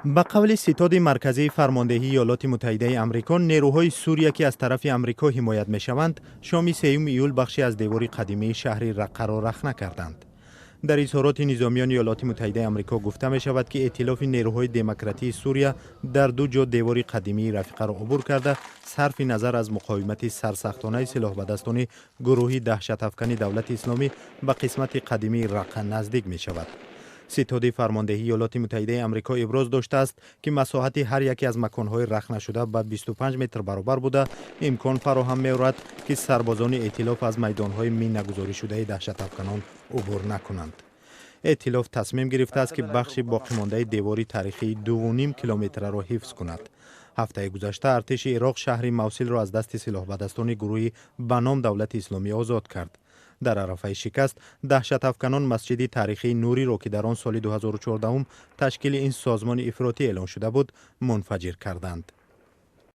به قول ستاد مرکزی فرماندهی ایالات متحده آمریکا، نیروهای سوریه که از طرف آمریکا حمایت می‌شوند، شام 3 ایول بخشی از دیوار قدیمی شهر رقه را رخنه کردند. در اظهارات نظامیان ایالات متحده آمریکا گفته می شود که ائتلاف نیروهای دموکراتی سوریه در دو جا دیوار قدیمی رفیقه را عبور کرده، صرف نظر از مقاومت سرسختانه سلاح به دستان گروهی دهشت افکن دولت اسلامی به قسمت قدیمی رقه نزدیک می شود. ستاد فرماندهی ایالات متحده آمریکا ابراز داشته است که مساحت هر یکی از مکانهای رخنه شده به 25 متر برابر بوده، امکان فراهم می‌آورد که سربازان ائتلاف از میدانهای مینه‌گذاری شده دهشت افکنان عبور نکنند. ائتلاف تصمیم گرفته است که بخش باقی مانده دیواری تاریخی 2.5 کیلومتر را حفظ کند. هفته گذشته ارتش عراق شهر موصل را از دست سلاح به دستان گروهی به نام دولت اسلامی آزاد کرد. در عرفه شکست، دهشت افکنان مسجد تاریخی نوری را که در آن سال 2014 تشکیل این سازمان افراطی اعلان شده بود منفجر کردند.